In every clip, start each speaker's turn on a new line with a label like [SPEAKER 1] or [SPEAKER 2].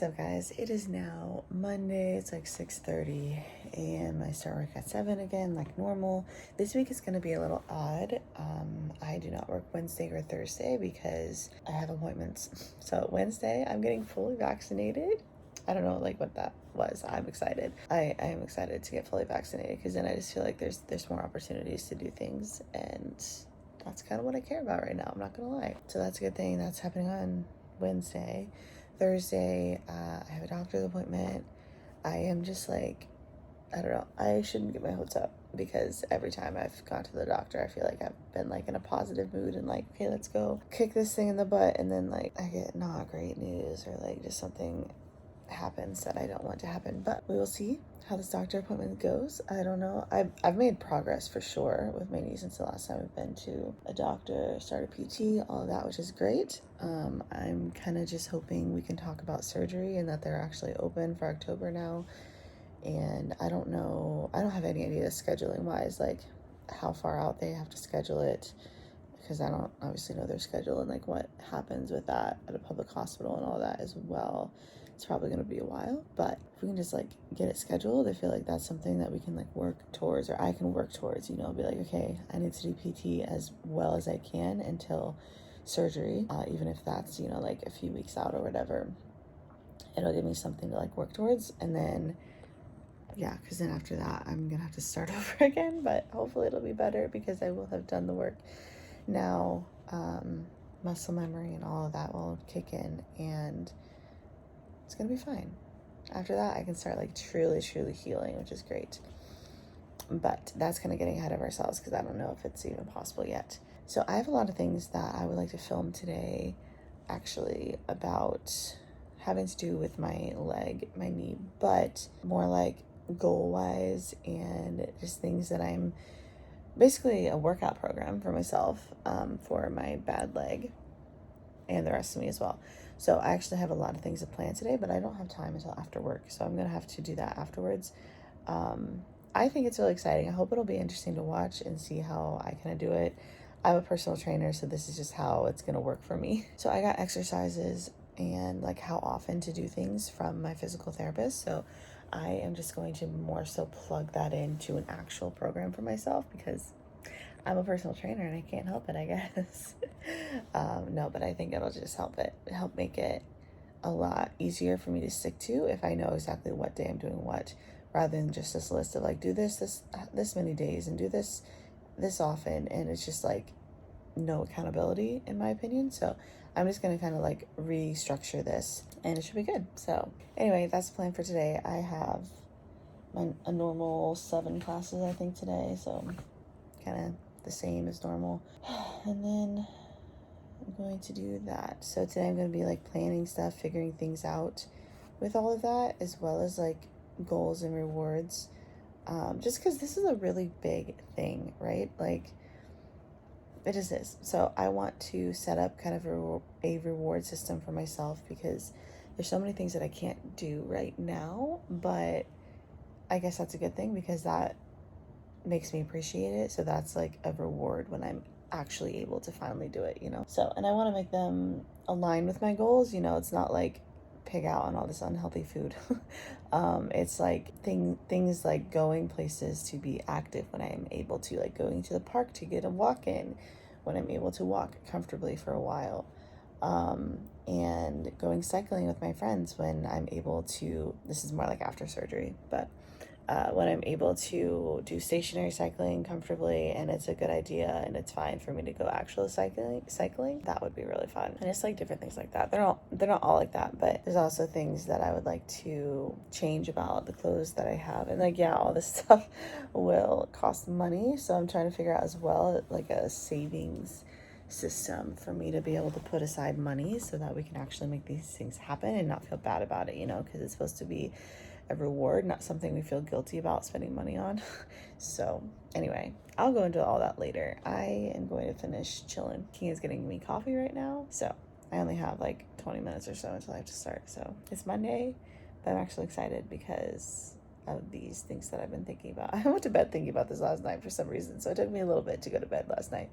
[SPEAKER 1] So guys, it is now Monday. It's like 6:30 a.m. I start work at 7 again, like normal. This week is going to be a little odd. I do not work Wednesday or Thursday because I have appointments. So Wednesday, I'm getting fully vaccinated. I don't know like what that was. I'm excited. I am excited to get fully vaccinated because then I just feel like there's more opportunities to do things, and that's kind of what I care about right now. I'm not gonna lie. So that's a good thing. That's happening on Wednesday. Thursday, I have a doctor's appointment. I am just like, I don't know. I shouldn't get my hopes up because every time I've gone to the doctor, I feel like I've been like in a positive mood and like, okay, let's go kick this thing in the butt. And then like I get not great news or like just something happens that I don't want to happen. But we will see how this doctor appointment goes. I don't know. I've made progress for sure with my knee since the last time I've been to a doctor, started PT, all of that, which is great. I'm kind of just hoping we can talk about surgery and that they're actually open for October now. And I don't know, I don't have any idea scheduling wise, like how far out they have to schedule it, because I don't obviously know their schedule and like what happens with that at a public hospital and all that as well. It's probably going to be a while, but if we can just like get it scheduled, I feel like that's something that we can like work towards, or I can work towards, be like, okay, I need to do PT as well as I can until surgery, even if that's, like a few weeks out or whatever. It'll give me something to like work towards, and then yeah, because then after that I'm gonna have to start over again, but hopefully it'll be better because I will have done the work. Now muscle memory and all of that will kick in, and it's gonna be fine. After that I can start like truly healing, which is great. But that's kind of getting ahead of ourselves because I don't know if it's even possible yet. So I have a lot of things that I would like to film today, actually, about having to do with my leg, my knee, but more like goal wise and just things that I'm basically a workout program for myself, for my bad leg and the rest of me as well. So I actually have a lot of things to plan today, but I don't have time until after work, so I'm gonna have to do that afterwards. I think it's really exciting. I hope it'll be interesting to watch and see how I kind of do it. I'm a personal trainer, so this is just how it's gonna work for me. So I got exercises and like how often to do things from my physical therapist. So I am just going to more so plug that into an actual program for myself because I'm a personal trainer and I can't help it, I guess. No, but I think it'll just help make it a lot easier for me to stick to if I know exactly what day I'm doing what, rather than just this list of like, do this many days and do this often. And it's just like no accountability in my opinion. So I'm just going to kind of like restructure this and it should be good. So anyway, that's the plan for today. I have a normal 7 classes, I think, today. So kind of the same as normal. And then I'm going to do that. So today I'm going to be like planning stuff, figuring things out with all of that, as well as like goals and rewards. Just because this is a really big thing, right? Like it just is. So I want to set up kind of a reward system for myself because there's so many things that I can't do right now, but I guess that's a good thing because that makes me appreciate it. So that's like a reward when I'm actually able to finally do it, So, and I want to make them align with my goals. It's not like pig out on all this unhealthy food. It's like things like going places to be active when I'm able to, like going to the park to get a walk in when I'm able to walk comfortably for a while. And going cycling with my friends when I'm able to. This is more like after surgery, but when I'm able to do stationary cycling comfortably and it's a good idea and it's fine for me to go actual cycling, that would be really fun. And it's like different things like that. They're not all like that, but there's also things that I would like to change about the clothes that I have. And like, yeah, all this stuff will cost money. So I'm trying to figure out as well, like a savings system for me to be able to put aside money so that we can actually make these things happen and not feel bad about it, because it's supposed to be a reward, not something we feel guilty about spending money on. So anyway, I'll go into all that later. I am going to finish chilling. King is getting me coffee right now, so I only have like 20 minutes or so until I have to start. So it's Monday, but I'm actually excited because of these things that I've been thinking about. I went to bed thinking about this last night for some reason, so it took me a little bit to go to bed last night.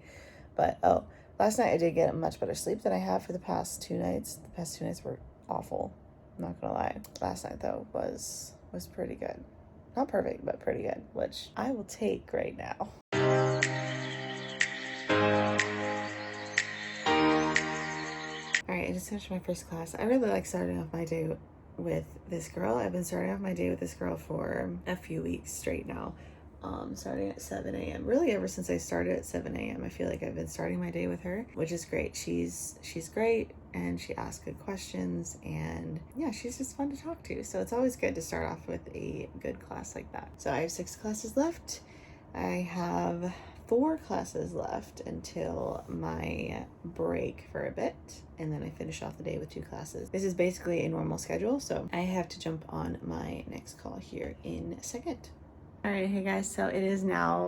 [SPEAKER 1] But last night I did get much better sleep than I have for the past 2 nights. The past 2 nights were awful. not gonna lie. Last night though was pretty good. Not perfect, but pretty good, which I will take right now. Alright, I just finished my first class. I really like starting off my day with this girl. I've been starting off my day with this girl for a few weeks straight now. Starting at 7 a.m. Really ever since I started at 7 a.m. I feel like I've been starting my day with her, which is great. She's great, and she asks good questions, and yeah, she's just fun to talk to. So it's always good to start off with a good class like that. So I have 6 classes left. I have 4 classes left until my break for a bit, and then I finish off the day with 2 classes. This is basically a normal schedule, so I have to jump on my next call here in a second. All right, hey guys, so it is now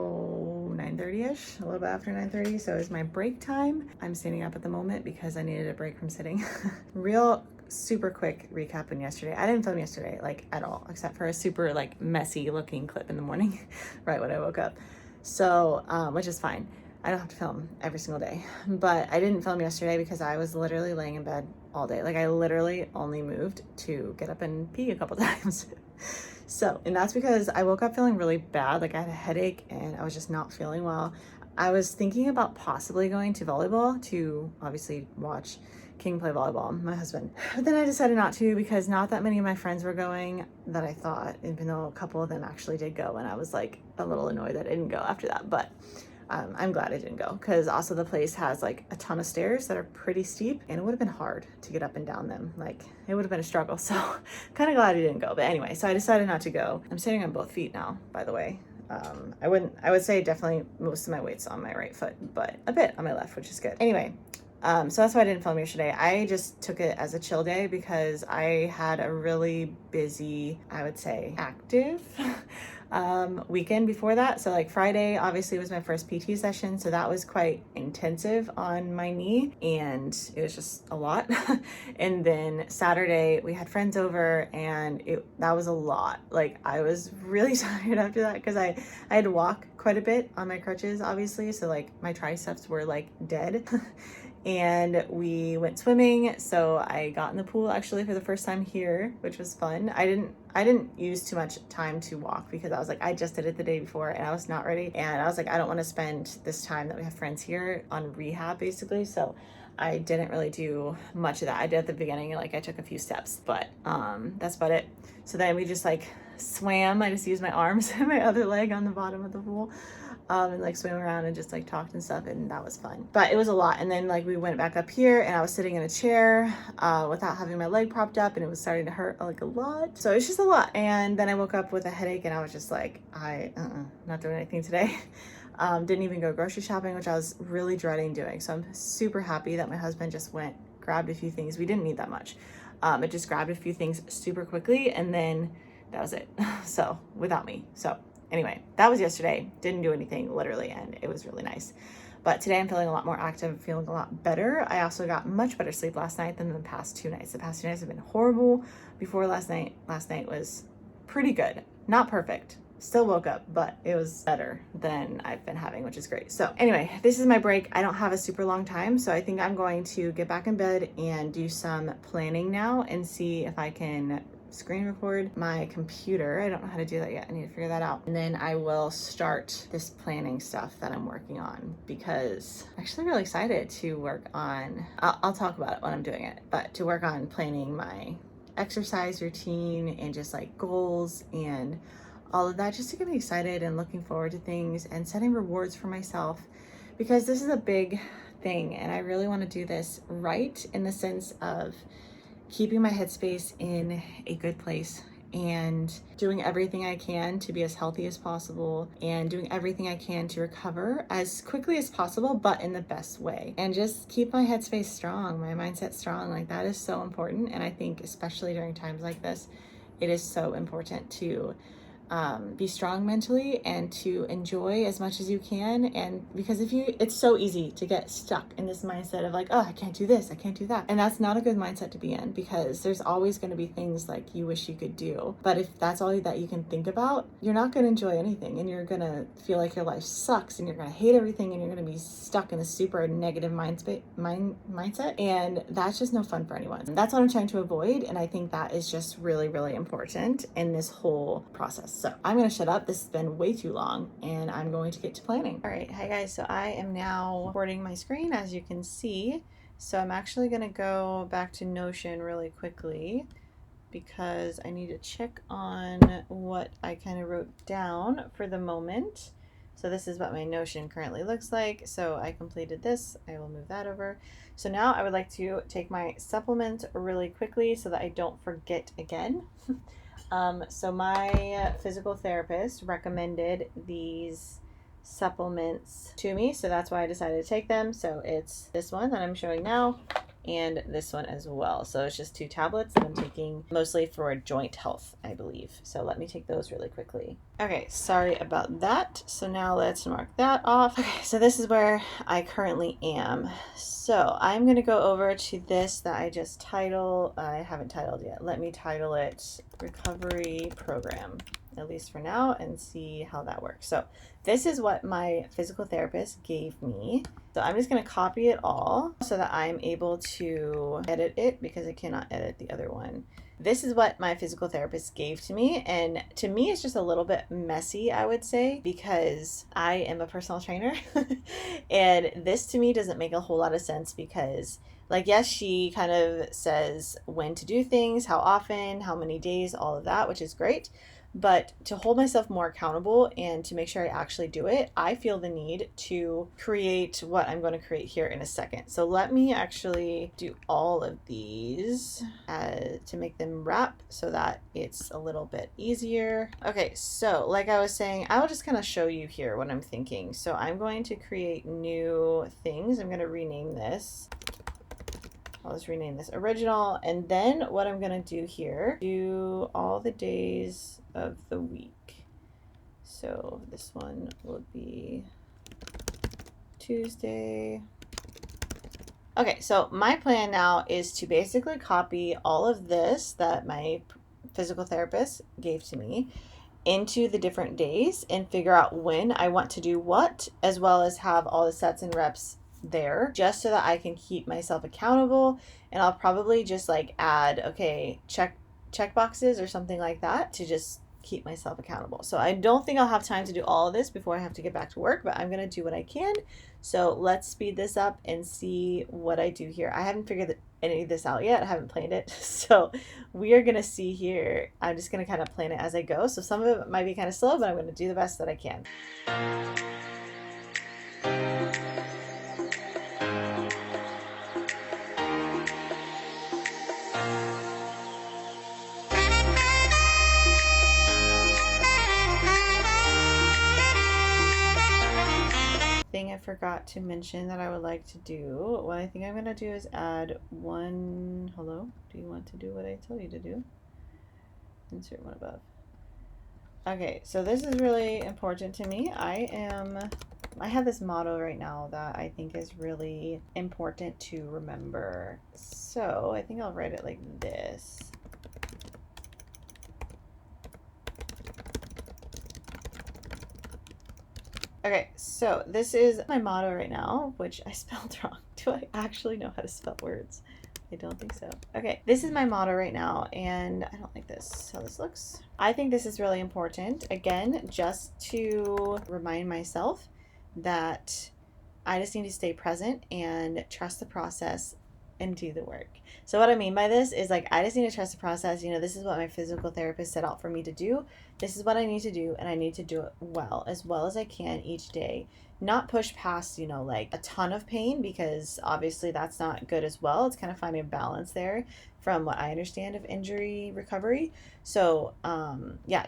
[SPEAKER 1] 9:30ish, a little bit after 9:30, so it's my break time. I'm standing up at the moment because I needed a break from sitting. Real super quick recap on yesterday. I didn't film yesterday, like, at all, except for a super, like, messy looking clip in the morning, right when I woke up. So, which is fine. I don't have to film every single day, but I didn't film yesterday because I was literally laying in bed all day. Like, I literally only moved to get up and pee a couple times. So, and that's because I woke up feeling really bad. Like, I had a headache and I was just not feeling well. I was thinking about possibly going to volleyball to obviously watch King play volleyball, my husband. But then I decided not to because not that many of my friends were going that I thought, even though a couple of them actually did go, and I was like a little annoyed that I didn't go after that. But I'm glad I didn't go, because also the place has like a ton of stairs that are pretty steep, and it would have been hard to get up and down them. Like, it would have been a struggle. So kind of glad I didn't go. But anyway, so I decided not to go. I'm sitting on both feet now, by the way. I would say definitely most of my weight's on my right foot, but a bit on my left, which is good. Anyway, so that's why I didn't film yesterday. I just took it as a chill day because I had a really busy, I would say, active weekend before that. So like Friday obviously was my first PT session, so that was quite intensive on my knee, and it was just a lot. And then Saturday we had friends over, and that was a lot. Like, I was really tired after that because I had to walk quite a bit on my crutches, obviously, so like my triceps were like dead. And we went swimming, so I got in the pool actually for the first time here, which was fun. I didn't use too much time to walk because I was like, I just did it the day before and I was not ready, and I was like, I don't want to spend this time that we have friends here on rehab basically, so I didn't really do much of that. I did at the beginning, like I took a few steps, but that's about it. So then we just like swam. I just used my arms and my other leg on the bottom of the pool. And like swam around and just like talked and stuff, and that was fun. But it was a lot. And then like we went back up here, and I was sitting in a chair without having my leg propped up, and it was starting to hurt like a lot. So it's just a lot. And then I woke up with a headache, and I was just like, not doing anything today. Didn't even go grocery shopping, which I was really dreading doing. So I'm super happy that my husband just grabbed a few things. We didn't need that much. It just grabbed a few things super quickly, and then that was it. So without me. So anyway, that was yesterday. Didn't do anything literally, and it was really nice. But today I'm feeling a lot more active, feeling a lot better. I also got much better sleep last night than the past 2 nights. The past 2 nights have been horrible. Before last night was pretty good. Not perfect. Still woke up, but it was better than I've been having, which is great. So anyway, this is my break. I don't have a super long time, so I think I'm going to get back in bed and do some planning now and see if I can screen record my computer. I don't know how to do that yet. I need to figure that out. And then I will start this planning stuff that I'm working on, because I'm actually really excited to work on, I'll talk about it when I'm doing it, but to work on planning my exercise routine and just like goals and all of that, just to get me excited and looking forward to things and setting rewards for myself, because this is a big thing and I really want to do this right, in the sense of keeping my headspace in a good place and doing everything I can to be as healthy as possible and doing everything I can to recover as quickly as possible, but in the best way, and just keep my headspace strong, my mindset strong. Like, that is so important. And I think especially during times like this, it is so important to be strong mentally and to enjoy as much as you can. And because it's so easy to get stuck in this mindset of like, oh, I can't do this, I can't do that. And that's not a good mindset to be in, because there's always going to be things like you wish you could do. But if that's all that you can think about, you're not going to enjoy anything, and you're going to feel like your life sucks, and you're going to hate everything, and you're going to be stuck in a super negative mindset. And that's just no fun for anyone. That's what I'm trying to avoid. And I think that is just really, really important in this whole process. So I'm going to shut up. This has been way too long, and I'm going to get to planning. All right. Hi guys. So I am now recording my screen, as you can see. So I'm actually going to go back to Notion really quickly, because I need to check on what I kind of wrote down for the moment. So this is what my Notion currently looks like. So I completed this. I will move that over. So now I would like to take my supplement really quickly so that I don't forget again. So my physical therapist recommended these supplements to me, so that's why I decided to take them. So it's this one that I'm showing now, and this one as well. So it's just 2 tablets that I'm taking mostly for joint health, I believe. So let me take those really quickly. Okay, sorry about that. So now let's mark that off. Okay, so this is where I currently am. So I'm going to go over to this that I just I haven't titled yet. Let me title it Recovery Program, at least for now, and see how that works. So this is what my physical therapist gave me. So I'm just going to copy it all so that I'm able to edit it, because I cannot edit the other one. This is what my physical therapist gave to me, and to me it's just a little bit messy, I would say, because I am a personal trainer and this to me doesn't make a whole lot of sense, because like, yes, she kind of says when to do things, how often, how many days, all of that, which is great. But to hold myself more accountable and to make sure I actually do it, I feel the need to create what I'm going to create here in a second. So let me actually do all of these to make them wrap so that it's a little bit easier. Okay, so like I was saying, I will just kind of show you here what I'm thinking. So I'm going to create new things. I'm going to rename this. I'll just rename this original, and then what I'm going to do here, do all the days of the week. So this one will be Tuesday. Okay, so my plan now is to basically copy all of this that my physical therapist gave to me into the different days and figure out when I want to do what, as well as have all the sets and reps there, just so that I can keep myself accountable. And I'll probably just like add, okay, check boxes or something like that to just keep myself accountable. So I don't think I'll have time to do all of this before I have to get back to work, but I'm going to do what I can. So let's speed this up and see what I do here. I haven't figured any of this out yet. I haven't planned it. So we are going to see here. I'm just going to kind of plan it as I go. So some of it might be kind of slow, but I'm going to do the best that I can. Thing I forgot to mention that I would like to do, what I think I'm going to do is add one, hello, do you want to do what I tell you to do? Insert one above. Okay, so this is really important to me. I have this motto right now that I think is really important to remember. So I think I'll write it like this. Okay, so this is my motto right now, which I spelled wrong. Do I actually know how to spell words? I don't think so. Okay, this is my motto right now, and I don't like this, how this looks. I think this is really important, again, just to remind myself that I just need to stay present and trust the process and do the work. So what I mean by this is like, I just need to trust the process. You know, this is what my physical therapist set out for me to do. This is what I need to do, and I need to do it well as I can each day. Not push past, you know, like a ton of pain, because obviously that's not good as well. It's kind of finding a balance there from what I understand of injury recovery. So yeah,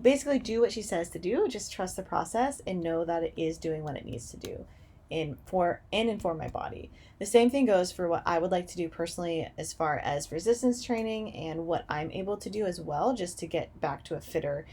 [SPEAKER 1] basically do what she says to do. Just trust the process and know that it is doing what it needs to do in for my body. The same thing goes for what I would like to do personally as far as resistance training and what I'm able to do as well, just to get back to a fitter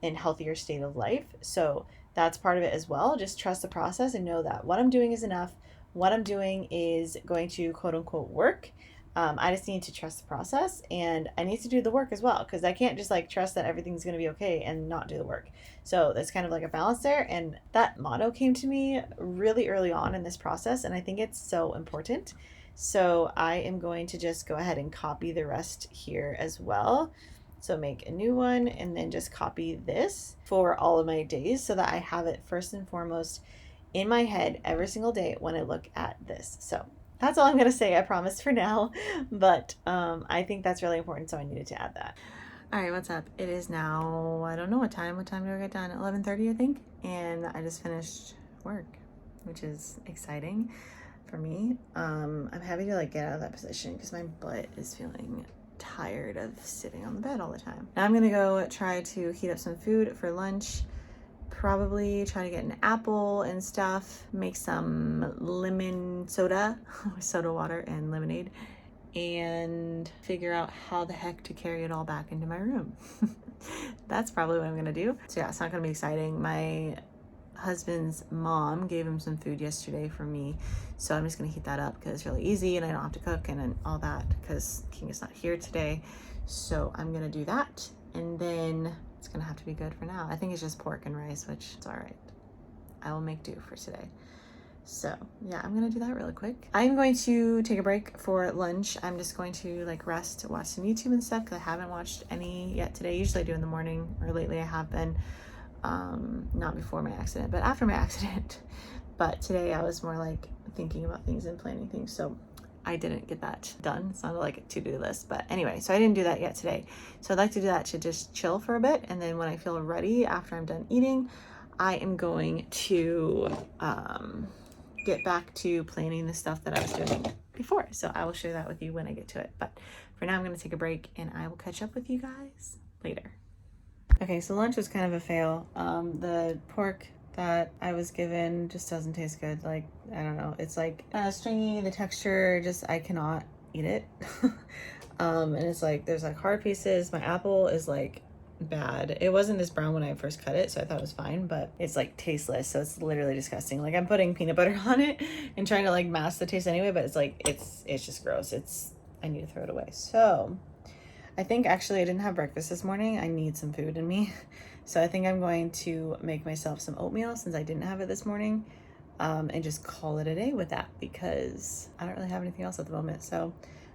[SPEAKER 1] and healthier state of life. So that's part of it as well. Just trust the process and know that what I'm doing is enough. What I'm doing is going to quote unquote work. I just need to trust the process, and I need to do the work as well, because I can't just like trust that everything's going to be okay and not do the work. So that's kind of like a balance there. And that motto came to me really early on in this process, and I think it's so important. So I am going to just go ahead and copy the rest here as well. So make a new one and then just copy this for all of my days so that I have it first and foremost in my head every single day when I look at this. So that's all I'm going to say, I promise, for now. But I think that's really important, so I needed to add that. All right, what's up? It is now, I don't know what time. What time do I get done? 11:30, I think. And I just finished work, which is exciting for me. I'm happy to like get out of that position because my butt is feeling tired of sitting on the bed all the time. Now I'm gonna go try to heat up some food for lunch. Probably try to get an apple and stuff, make some lemon soda, soda water and lemonade, and figure out how the heck to carry it all back into my room. That's probably what I'm gonna do. So yeah, it's not gonna be exciting. My husband's mom gave him some food yesterday for me, so I'm just gonna heat that up because it's really easy and I don't have to cook and all that because King is not here today. So I'm gonna do that, and then it's gonna have to be good for now. I think it's just pork and rice, which is all right. I will make do for today. So yeah, I'm gonna do that really quick. I'm going to take a break for lunch. I'm just going to like rest, watch some YouTube and stuff because I haven't watched any yet today. Usually I do in the morning, or lately I have been. Not before my accident, but after my accident. But today I was more like thinking about things and planning things, so I didn't get that done. It sounded like a to-do list, but anyway, so I didn't do that yet today. So I'd like to do that to just chill for a bit, and then when I feel ready after I'm done eating, I am going to get back to planning the stuff that I was doing before. So I will share that with you when I get to it. But for now, I'm going to take a break, and I will catch up with you guys later. Okay, so lunch was kind of a fail. The pork that I was given just doesn't taste good. Like, I don't know. It's like stringy, the texture, just, I cannot eat it. And it's like, there's like hard pieces. My apple is like bad. It wasn't this brown when I first cut it, so I thought it was fine, but it's like tasteless. So it's literally disgusting. Like, I'm putting peanut butter on it and trying to like mask the taste anyway, but it's like, it's just gross. I need to throw it away. So I think actually I didn't have breakfast this morning. I need some food in me. So I think I'm going to make myself some oatmeal since I didn't have it this morning, and just call it a day with that because I don't really have anything else at the moment. So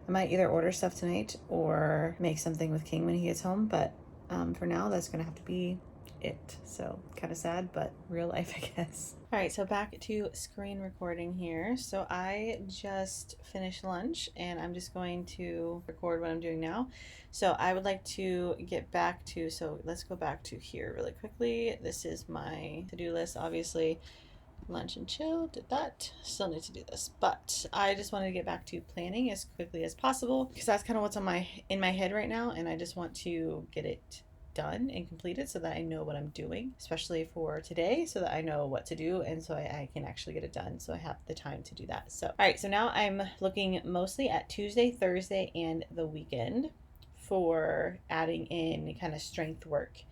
[SPEAKER 1] I might either order stuff tonight or make something with King when he gets home. But for now, that's going to have to be it. So kind of sad, but real life, I guess. All right, so back to screen recording here. So I just finished lunch and I'm just going to record what I'm doing now. So I would like to get back to, so let's go back to here really quickly. This is my to-do list, obviously. Lunch and chill, did that. Still need to do this, but I just wanted to get back to planning as quickly as possible because that's kind of what's in my head right now, and I just want to get it done and completed so that I know what I'm doing, especially for today, so that I know what to do and so I can actually get it done, so I have the time to do that. So all right, so now I'm looking mostly at Tuesday, Thursday, and the weekend for adding in kind of strength work.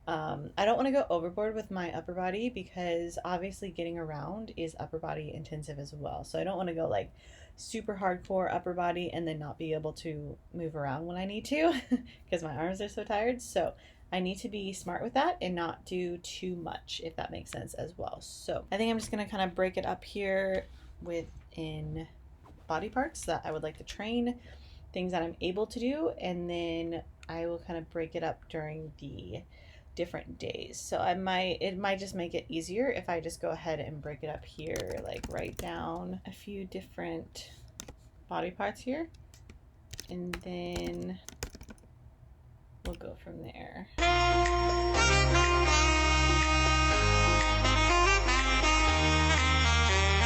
[SPEAKER 1] I don't want to go overboard with my upper body because obviously getting around is upper body intensive as well. So I don't want to go like super hardcore upper body and then not be able to move around when I need to because my arms are so tired. So I need to be smart with that and not do too much, if that makes sense as well. So I think I'm just going to kind of break it up here within body parts that I would like to train, things that I'm able to do, and then I will kind of break it up during the different days. So it might just make it easier if I just go ahead and break it up here, like write down a few different body parts here, and then we'll go from there.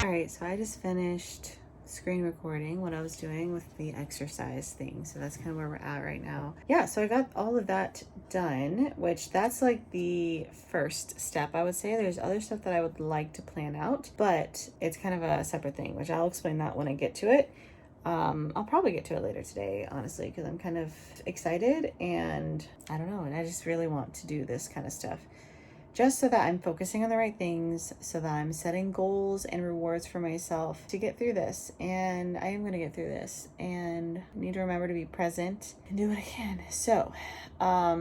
[SPEAKER 1] All right, so I just finished screen recording what I was doing with the exercise thing, so that's kind of where we're at right now. Yeah, so I got all of that done, which that's like the first step, I would say. There's other stuff that I would like to plan out, but it's kind of a separate thing, which I'll explain that when I get to it. I'll probably get to it later today, honestly, because I'm kind of excited and I don't know, and I just really want to do this kind of stuff just so that I'm focusing on the right things, so that I'm setting goals and rewards for myself to get through this. And I am going to get through this, and I need to remember to be present and do what I can. So I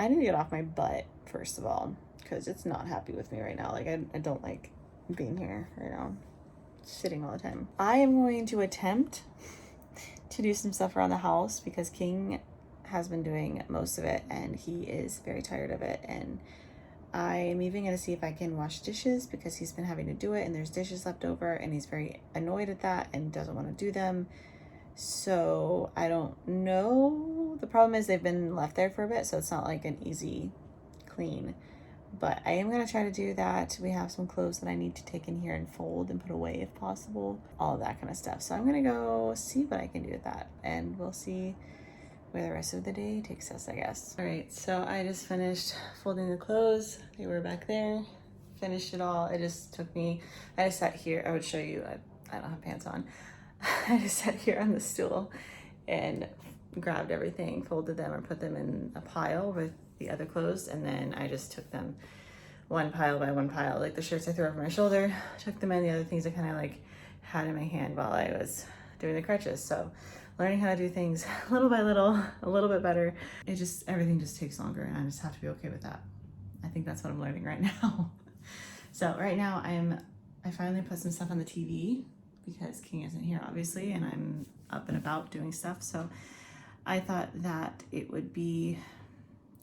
[SPEAKER 1] need to get off my butt, first of all, because it's not happy with me right now. Like, I don't like being here right now, sitting all the time. I am going to attempt to do some stuff around the house because King has been doing most of it and he is very tired of it. And I'm even going to see if I can wash dishes because he's been having to do it and there's dishes left over and he's very annoyed at that and doesn't want to do them. So I don't know. The problem is they've been left there for a bit, so it's not like an easy clean. But I am going to try to do that. We have some clothes that I need to take in here and fold and put away if possible. All of that kind of stuff. So I'm going to go see what I can do with that. And we'll see where the rest of the day takes us, I guess. All right, so I just finished folding the clothes. They were back there. Finished it all. It just took me, I just sat here. I would show you, I don't have pants on. I just sat here on the stool and grabbed everything, folded them or put them in a pile with the other clothes, and then I just took them one pile by one pile. Like the shirts I threw over my shoulder, took them in. The other things I kind of like had in my hand while I was doing the crutches. So learning how to do things little by little, a little bit better. Everything just takes longer and I just have to be okay with that. I think that's what I'm learning right now. So right now I finally put some stuff on the TV because King isn't here obviously, and I'm up and about doing stuff. So I thought that it would be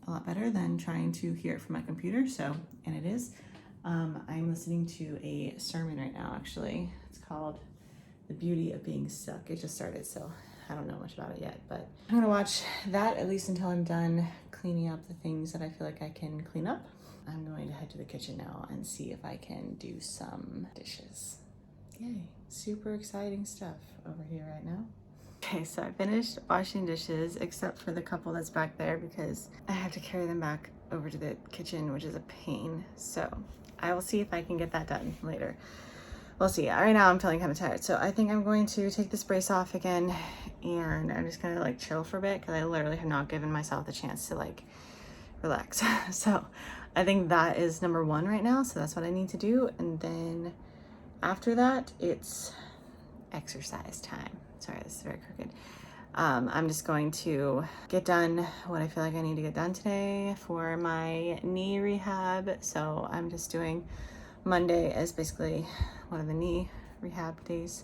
[SPEAKER 1] a lot better than trying to hear it from my computer. So, and it is. I'm listening to a sermon right now, actually. It's called The Beauty of Being Stuck. It just started, so I don't know much about it yet, but I'm gonna watch that at least until I'm done cleaning up the things that I feel like I can clean up. I'm going to head to the kitchen now and see if I can do some dishes. Yay, super exciting stuff over here right now. Okay, so I finished washing dishes except for the couple that's back there because I have to carry them back over to the kitchen, which is a pain. So I will see if I can get that done later. We'll see. Right now I'm feeling kind of tired. So I think I'm going to take this brace off again and I'm just gonna like chill for a bit because I literally have not given myself the chance to like relax. So I think that is number one right now. So that's what I need to do. And then after that, it's exercise time. Sorry, this is very crooked. I'm just going to get done what I feel like I need to get done today for my knee rehab. So I'm just doing Monday as basically one of the knee rehab days.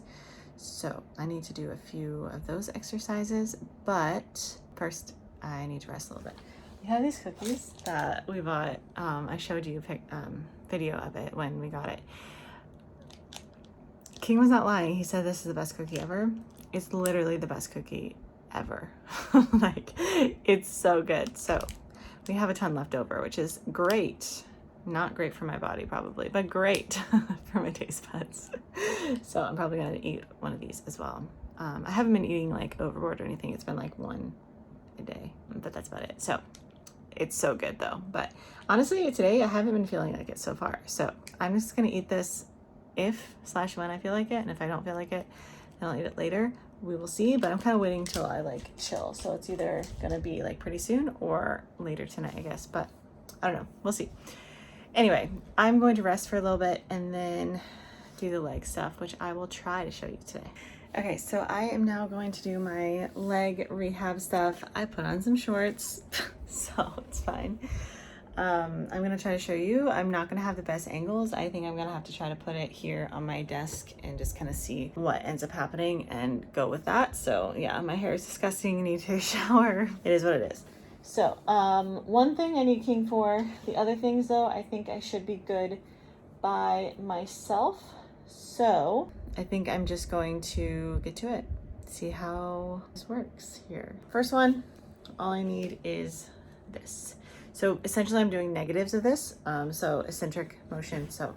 [SPEAKER 1] So I need to do a few of those exercises, but first I need to rest a little bit. We have these cookies that we bought. I showed you a video of it when we got it. King was not lying. He said this is the best cookie ever. It's literally the best cookie ever. Like, it's so good. So we have a ton left over, which is great. Not great for my body probably, but great for my taste buds. So I'm probably gonna eat one of these as well. I haven't been eating like overboard or anything. It's been like one a day, but that's about it. So it's so good though. But honestly, today I haven't been feeling like it so far. So I'm just gonna eat this if/when I feel like it. And if I don't feel like it, then I'll eat it later. We will see, but I'm kind of waiting till I like chill. So it's either gonna be like pretty soon or later tonight, I guess. But I don't know, we'll see. Anyway, I'm going to rest for a little bit and then do the leg stuff, which I will try to show you today. Okay, so I am now going to do my leg rehab stuff. I put on some shorts, so it's fine. I'm gonna try to show you. I'm not gonna have the best angles. I think I'm gonna have to try to put it here on my desk and just kind of see what ends up happening and go with that. So yeah, my hair is disgusting. I need to shower. It is what it is. So one thing I need King for. The other things though, I think I should be good by myself. So I think I'm just going to get to it. See how this works here. First one, all I need is this. So essentially I'm doing negatives of this, so eccentric motion. So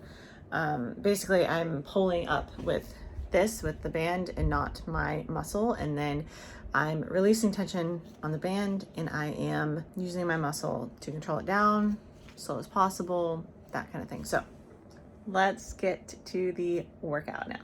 [SPEAKER 1] basically I'm pulling up with this, with the band and not my muscle. And then I'm releasing tension on the band and I am using my muscle to control it down, slow as possible, that kind of thing. So let's get to the workout now.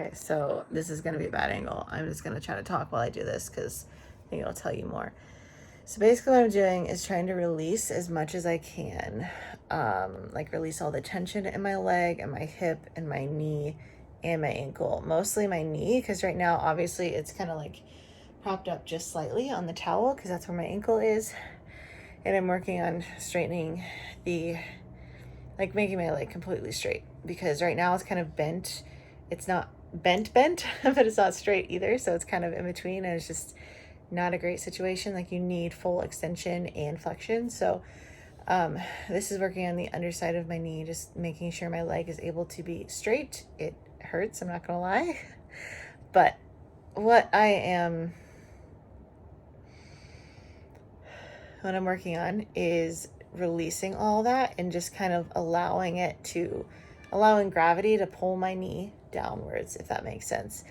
[SPEAKER 1] Okay, so this is gonna be a bad angle. I'm just gonna try to talk while I do this because I think it'll tell you more. So basically what I'm doing is trying to release as much as I can. Like release all the tension in my leg and my hip and my knee and my ankle. Mostly my knee, because right now obviously it's kind of like propped up just slightly on the towel because that's where my ankle is. And I'm working on straightening like making my leg completely straight, because right now it's kind of bent. It's not bent, but it's not straight either. So it's kind of in between, and it's just not a great situation. Like you need full extension and flexion. So this is working on the underside of my knee, just making sure my leg is able to be straight. It hurts, I'm not gonna lie. But what I'm working on is releasing all that and just kind of allowing gravity to pull my knee downwards, if that makes sense.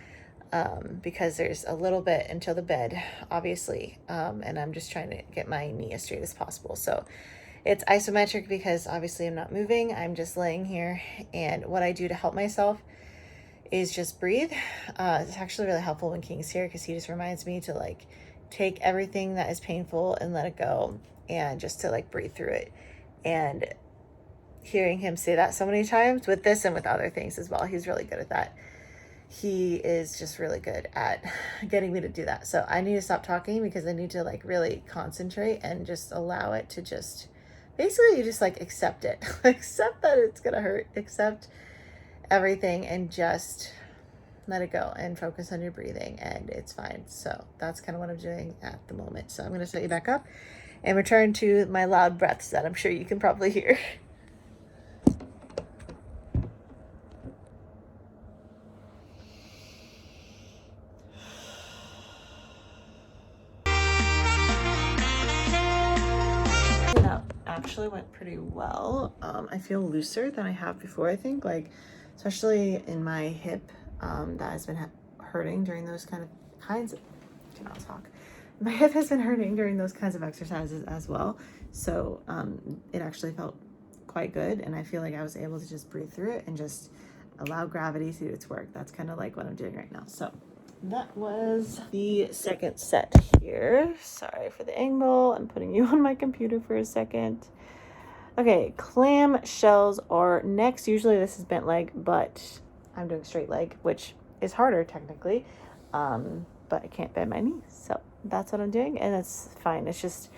[SPEAKER 1] Because there's a little bit until the bed, obviously, and I'm just trying to get my knee as straight as possible. So it's isometric because obviously I'm not moving, I'm just laying here. And what I do to help myself is just breathe. It's actually really helpful when King's here because he just reminds me to like take everything that is painful and let it go, and just to like breathe through it. And hearing him say that so many times with this and with other things as well, he's really good at that. He is just really good at getting me to do that. So I need to stop talking because I need to like really concentrate and just allow it to just basically just like accept it. Accept that it's gonna hurt, accept everything, and just let it go and focus on your breathing, and it's fine. So that's kind of what I'm doing at the moment. So I'm going to set you back up and return to my loud breaths that I'm sure you can probably hear. That actually went pretty well. I feel looser than I have before, I think, like especially in my hip. That has been hurting during those kinds of cannot talk. My hip has been hurting during those kinds of exercises as well. So it actually felt quite good, and I feel like I was able to just breathe through it and just allow gravity to do its work. That's kind of like what I'm doing right now. So that was the second set here. Sorry for the angle. I'm putting you on my computer for a second. Okay, clam shells are next. Usually this is bent leg, but I'm doing straight leg, which is harder technically, but I can't bend my knees. So that's what I'm doing, and it's fine. It's just,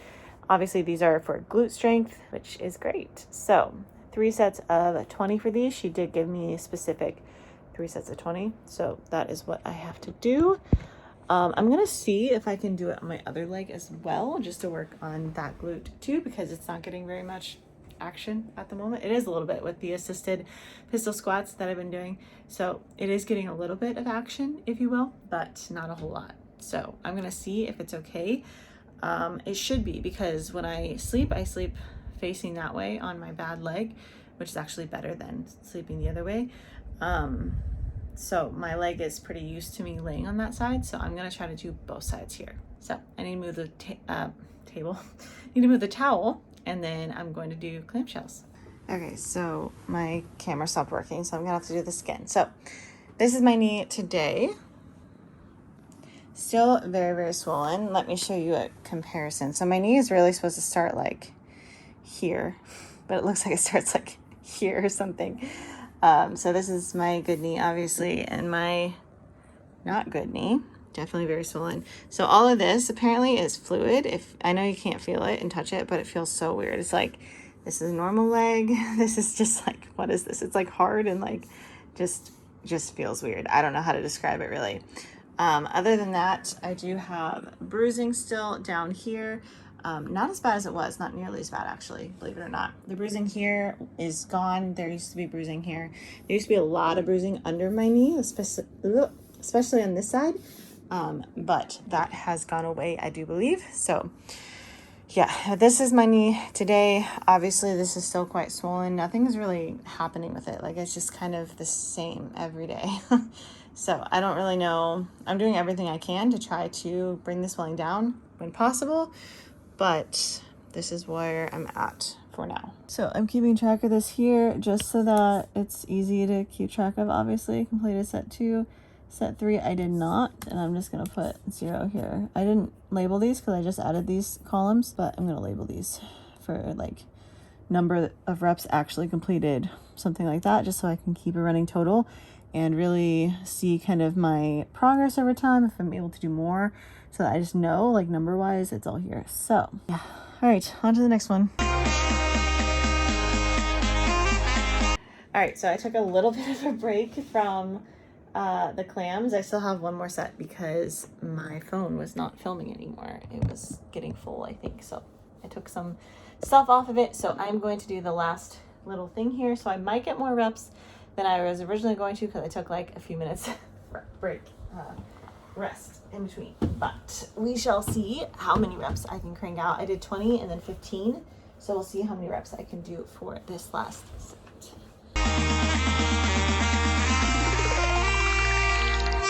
[SPEAKER 1] obviously these are for glute strength, which is great. So 3 sets of 20 for these. She did give me specific 3 sets of 20. So that is what I have to do. I'm going to see if I can do it on my other leg as well, just to work on that glute too, because it's not getting very much action at the moment. It is a little bit with the assisted pistol squats that I've been doing. So it is getting a little bit of action, if you will, but not a whole lot. So I'm going to see if it's okay. It should be, because when I sleep facing that way on my bad leg, which is actually better than sleeping the other way. So my leg is pretty used to me laying on that side. So I'm going to try to do both sides here. So I need to move the table, need to move the towel, and then I'm going to do clamshells. Okay, so my camera stopped working, so I'm gonna have to do this again. So this is my knee today. Still very, very swollen. Let me show you a comparison. So my knee is really supposed to start like here, but it looks like it starts like here or something. So this is my good knee, obviously, and my not good knee. Definitely very swollen. So all of this apparently is fluid. If I know you can't feel it and touch it, but it feels so weird. It's like, this is a normal leg. This is just like, what is this? It's like hard and like just feels weird. I don't know how to describe it really. Other than that, I do have bruising still down here. Not as bad as it was, not nearly as bad actually, believe it or not. The bruising here is gone. There used to be bruising here. There used to be a lot of bruising under my knee, especially on this side. But that has gone away, I do believe. So yeah, this is my knee today. Obviously this is still quite swollen. Nothing is really happening with it. Like, it's just kind of the same every day. So I don't really know. I'm doing everything I can to try to bring the swelling down when possible, but this is where I'm at for now. So I'm keeping track of this here just so that it's easy to keep track of. Obviously, completed set 2. Set 3, I did not, and I'm just gonna put 0 here. I didn't label these because I just added these columns, but I'm gonna label these for like number of reps actually completed, something like that, just so I can keep a running total and really see kind of my progress over time, if I'm able to do more, so that I just know, like, number wise, it's all here. So yeah, all right, on to the next one. All right, so I took a little bit of a break from the clams. I still have one more set because my phone was not filming anymore. It was getting full, I think. So I took some stuff off of it. So I'm going to do the last little thing here. So I might get more reps than I was originally going to because I took like a few minutes break, rest in between. But we shall see how many reps I can crank out. I did 20 and then 15. So we'll see how many reps I can do for this last set.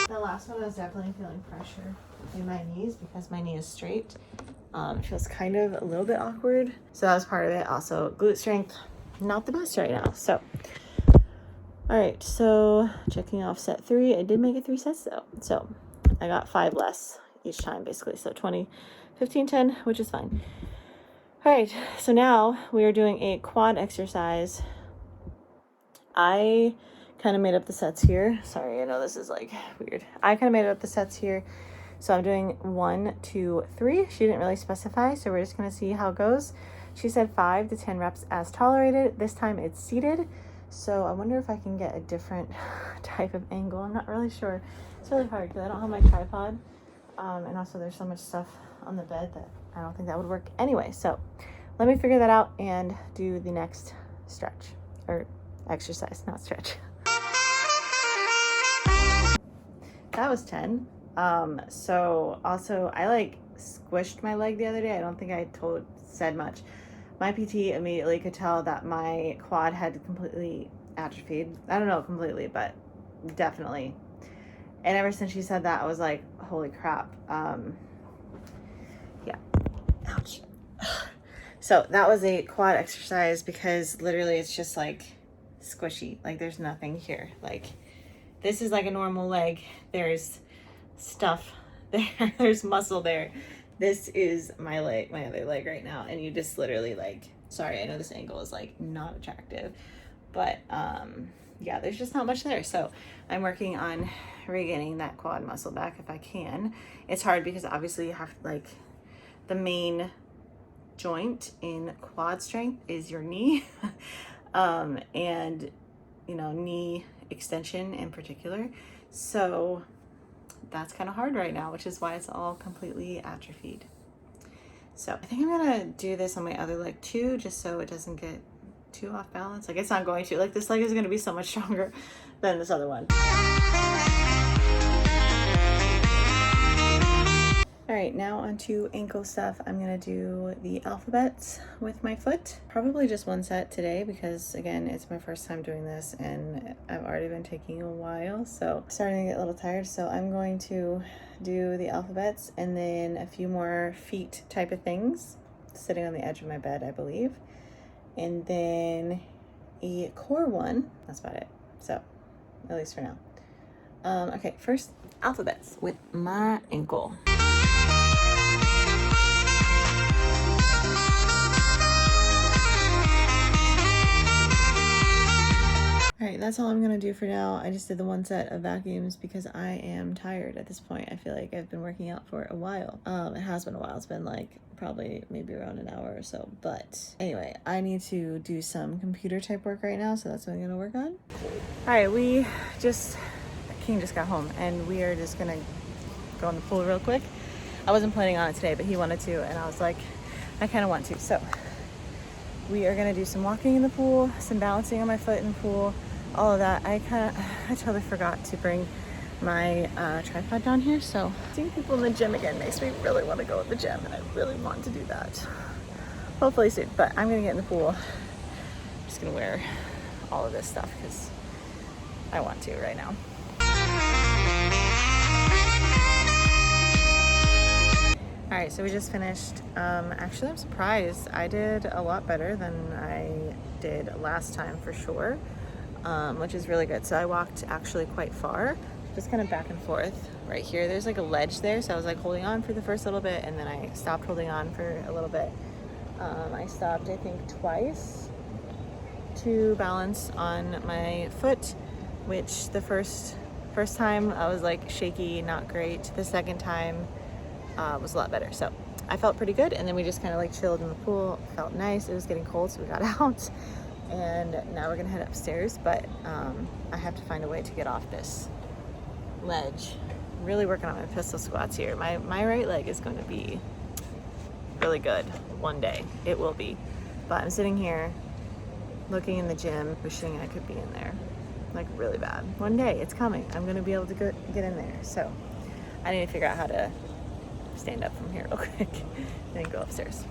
[SPEAKER 1] The last one, I was definitely feeling pressure in my knees because my knee is straight. It feels kind of a little bit awkward. So that was part of it. Also, glute strength, not the best right now. So, all right. So checking off set 3. I did make it 3 sets though. So I got 5 less each time basically. So 20, 15, 10, which is fine. All right. So now we are doing a quad exercise. I kind of made up the sets here. Sorry, I know this is like weird. I kind of made up the sets here. So I'm doing 1, 2, 3. She didn't really specify, so we're just going to see how it goes. She said 5 to 10 reps as tolerated. This time it's seated. So I wonder if I can get a different type of angle. I'm not really sure. It's really hard because I don't have my tripod. And also there's so much stuff on the bed that I don't think that would work anyway. So let me figure that out and do the next stretch or exercise, not stretch. That was 10. So also I like squished my leg the other day. I don't think I said much. My PT immediately could tell that my quad had completely atrophied. I don't know completely, but definitely. And ever since she said that, I was like, holy crap. Yeah. Ouch. So that was a quad exercise because literally it's just like squishy. Like there's nothing here. Like this is like a normal leg. There's stuff there. There's muscle there. This is my leg, my other leg right now. And you just literally like, sorry, I know this angle is like not attractive, but yeah, there's just not much there. So I'm working on regaining that quad muscle back if I can. It's hard because obviously you have like the main joint in quad strength is your knee. And you know, knee extension in particular. So that's kind of hard right now, which is why it's all completely atrophied. So I think I'm gonna do this on my other leg too, just so it doesn't get too off balance. Like it's not going to, like this leg is gonna be so much stronger than this other one. All right, now onto ankle stuff. I'm gonna do the alphabets with my foot. Probably just one set today because again, it's my first time doing this and I've already been taking a while. So starting to get a little tired. So I'm going to do the alphabets and then a few more feet type of things sitting on the edge of my bed, I believe. And then a core one, that's about it. So at least for now. Okay, first alphabets with my ankle. All right, that's all I'm gonna do for now. I just did the one set of vacuums because I am tired at this point. I feel like I've been working out for a while. It has been a while. It's been like probably maybe around an hour or so. But anyway, I need to do some computer type work right now, so that's what I'm gonna work on. All right, King just got home and we are just gonna go in the pool real quick. I wasn't planning on it today, but he wanted to, and I was like, I kind of want to. So we are gonna do some walking in the pool, some balancing on my foot in the pool, all of that. I totally forgot to bring my tripod down here. So seeing people in the gym again makes me really want to go to the gym, and I really want to do that. Hopefully soon, but I'm gonna get in the pool. I'm just gonna wear all of this stuff because I want to right now. All right, so we just finished. Actually, I'm surprised. I did a lot better than I did last time for sure, which is really good. So I walked actually quite far, just kind of back and forth. Right here, there's like a ledge there, so I was like holding on for the first little bit, and then I stopped holding on for a little bit. I stopped, I think, twice to balance on my foot, which the first time I was like shaky, not great. The second time was a lot better. So I felt pretty good, and then we just kind of like chilled in the pool. Felt nice. It was getting cold, so we got out, and now we're gonna head upstairs, but I have to find a way to get off this ledge. Really working on my pistol squats here. My right leg is going to be really good one day. It will be. But I'm sitting here looking in the gym, wishing I could be in there, like really bad. One day it's coming. I'm gonna be able to get in there. So I need to figure out how to stand up from here real quick and then go upstairs.